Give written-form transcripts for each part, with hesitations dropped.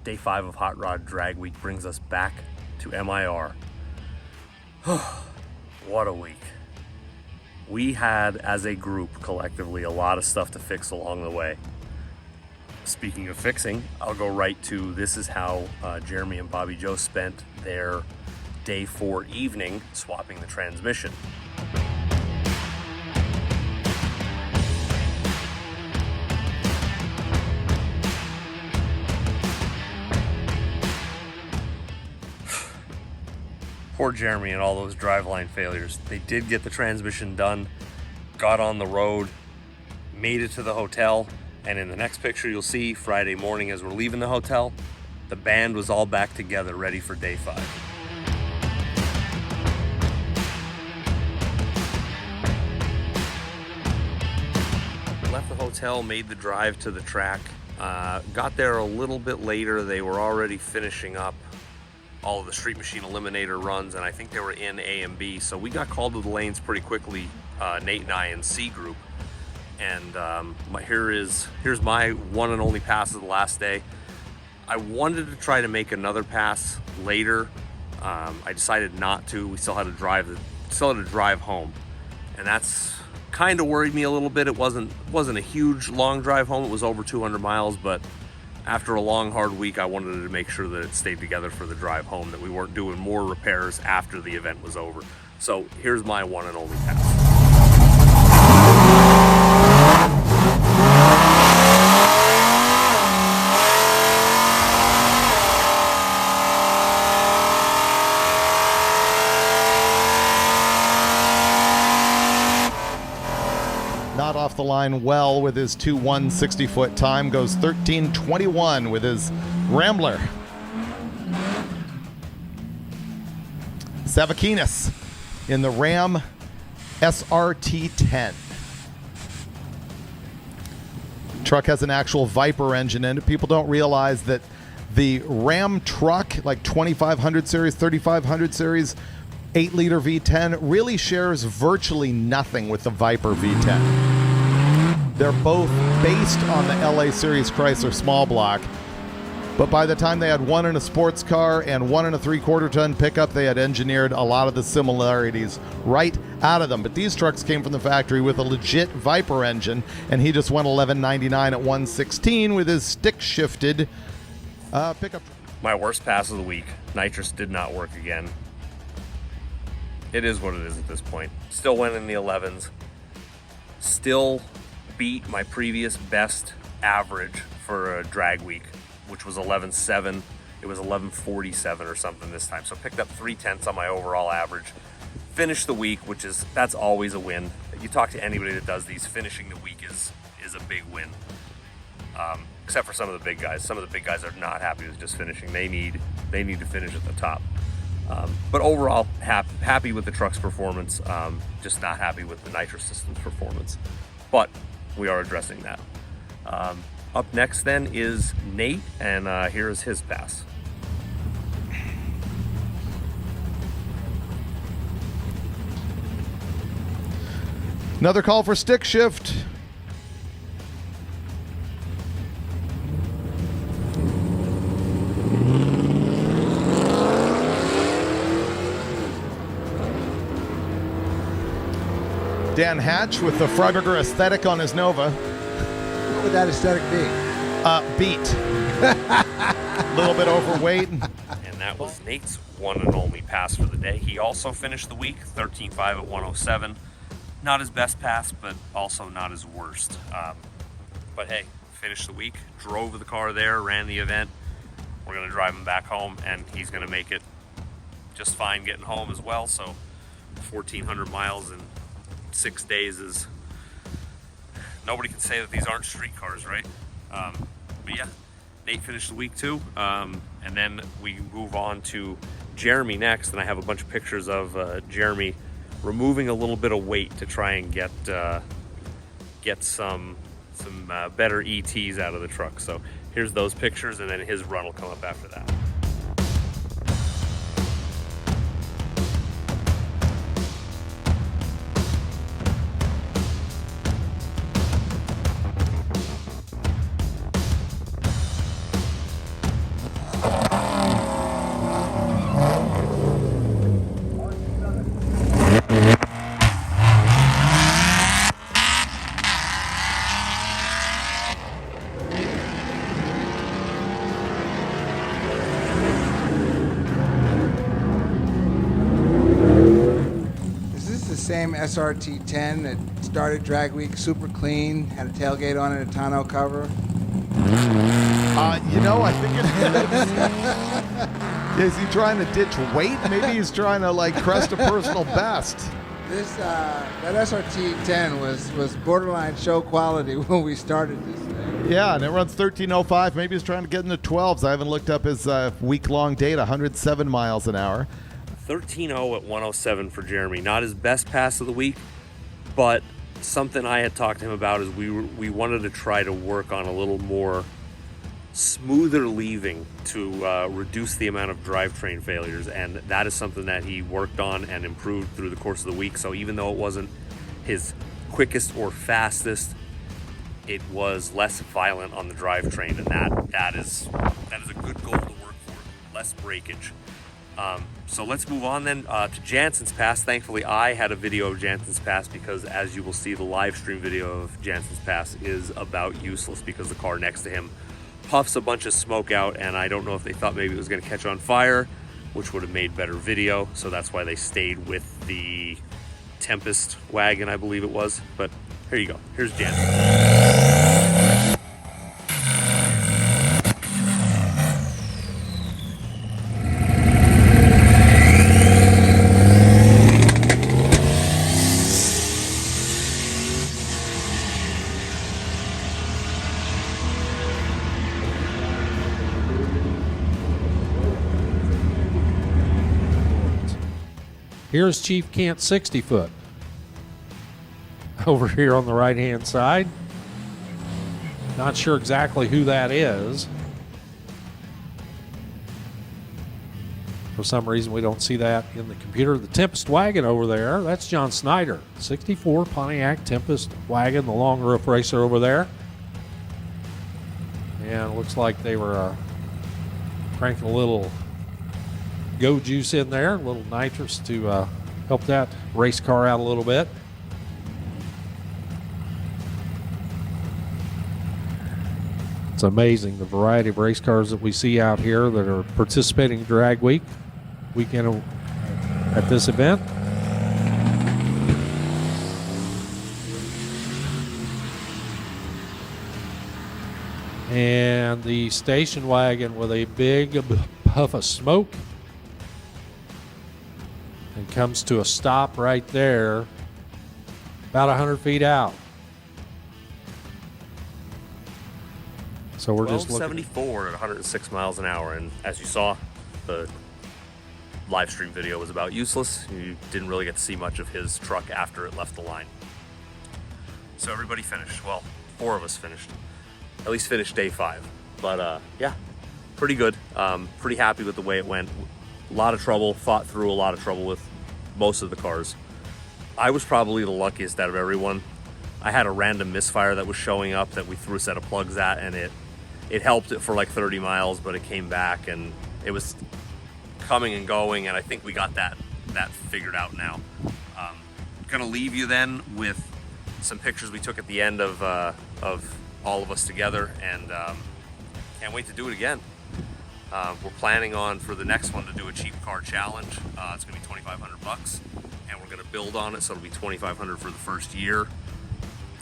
Day 5 of Hot Rod Drag Week brings us back to MIR. What a week. We had, as a group, collectively, a lot of stuff to fix along the way. Speaking of fixing, I'll go right to this is how Jeremy and Bobby Joe spent their Day 4 evening swapping the transmission. Poor Jeremy and all those driveline failures. They did get the transmission done, got on the road, made it to the hotel, and in the next picture you'll see Friday morning as we're leaving the hotel, the band was all back together ready for Day 5. Left the hotel, made the drive to the track, got there a little bit later. They were already finishing up all of the Street Machine Eliminator runs, and I think they were in A and B, so we got called to the lanes pretty quickly, Nate and I in C group. And here's my one and only pass of the last day. I wanted to try to make another pass later. I decided not to. We still had to drive home, and that's kind of worried me a little bit. It wasn't a huge long drive home. It was over 200 miles, but after a long, hard week, I wanted to make sure that it stayed together for the drive home, that we weren't doing more repairs after the event was over. So here's my one and only pass. Not off the line well with his 2.1 60-foot time. Goes 13:21 with his Rambler. Savakinis in the Ram SRT10. Truck has an actual Viper engine in it. People don't realize that the Ram truck, like 2500 series, 3500 series, 8-liter V10, really shares virtually nothing with the Viper V10. They're both based on the LA Series Chrysler small block, but by the time they had one in a sports car and one in a 3/4-ton pickup, they had engineered a lot of the similarities right out of them. But these trucks came from the factory with a legit Viper engine, and he just went $11.99 at 116 with his stick-shifted pickup. My worst pass of the week. Nitrous did not work again. It is what it is at this point. Still went in the 11s. Still beat my previous best average for a drag week, which was 11.7. It was 11.47 or something this time. So picked up 0.3 on my overall average. Finished the week, that's always a win. You talk to anybody that does these, finishing the week is a big win. Except for some of the big guys. Some of the big guys are not happy with just finishing. They need to finish at the top. But overall, happy with the truck's performance, just not happy with the nitrous system's performance. But we are addressing that. Up next then is Nate, and here is his pass. Another call for stick shift. Dan Hatch with the Freiberger aesthetic on his Nova. What would that aesthetic be? Beat. A little bit overweight. And that was Nate's one and only pass for the day. He also finished the week 13.5 at 107. Not his best pass, but also not his worst. But hey, finished the week, drove the car there, ran the event. We're going to drive him back home, and he's going to make it just fine getting home as well. So 1,400 miles in 6 days is, nobody can say that these aren't street cars, right? But yeah, Nate finished the week too, and then we move on to Jeremy next, and I have a bunch of pictures of Jeremy removing a little bit of weight to try and get some better ETs out of the truck. So here's those pictures, and then his run will come up after that. same SRT10 that started drag week, super clean, had a tailgate on it, a tonneau cover. You know, I think is he trying to ditch weight? Maybe he's trying to like crest a personal best. This that SRT10 was borderline show quality when we started this thing. Yeah, and it runs 1305. Maybe he's trying to get into 12s. I haven't looked up his week-long data. 107 miles an hour. 13.0 at 107 for Jeremy. Not his best pass of the week, but something I had talked to him about is we wanted to try to work on a little more smoother leaving to reduce the amount of drivetrain failures, and that is something that he worked on and improved through the course of the week. So even though it wasn't his quickest or fastest, it was less violent on the drivetrain, and that is a good goal to work for. Less breakage. So let's move on then to Jansen's Pass. Thankfully, I had a video of Jansen's Pass because, as you will see, the live stream video of Jansen's Pass is about useless because the car next to him puffs a bunch of smoke out, and I don't know if they thought maybe it was going to catch on fire, which would have made better video. So that's why they stayed with the Tempest wagon, I believe it was. But here you go. Here's Jansen. Here's Chief Kent 60-foot. Over here on the right-hand side. Not sure exactly who that is. For some reason, we don't see that in the computer. The Tempest wagon over there, that's John Snyder. 64 Pontiac Tempest wagon, the long roof racer over there. And it looks like they were cranking a little go juice in there, a little nitrous to help that race car out a little bit. It's amazing the variety of race cars that we see out here that are participating in drag weekend at this event. And the station wagon with a big puff of smoke. And comes to a stop right there, about 100 feet out. So we're just looking. 74 at 106 miles an hour, and as you saw, the live stream video was about useless. You didn't really get to see much of his truck after it left the line. So everybody finished. Well, 4 of us finished. At least finished day 5. But yeah, pretty good. Pretty happy with the way it went. A lot of trouble, fought through a lot of trouble with most of the cars. I was probably the luckiest out of everyone. I had a random misfire that was showing up that we threw a set of plugs at, and it helped it for like 30 miles, but it came back and it was coming and going, and I think we got that figured out now. Gonna leave you then with some pictures we took at the end of all of us together, and can't wait to do it again. We're planning on, for the next one, to do a cheap car challenge. It's gonna be $2,500, and we're gonna build on it, so it'll be $2,500 for the first year,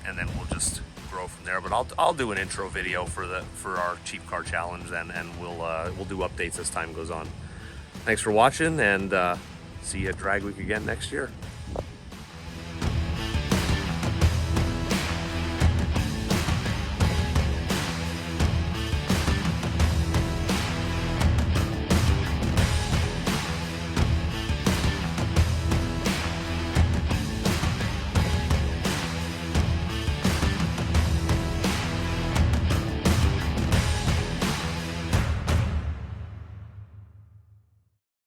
and then we'll just grow from there. But I'll do an intro video for our cheap car challenge then, and we'll do updates as time goes on. Thanks for watching, and see you at Drag Week again next year.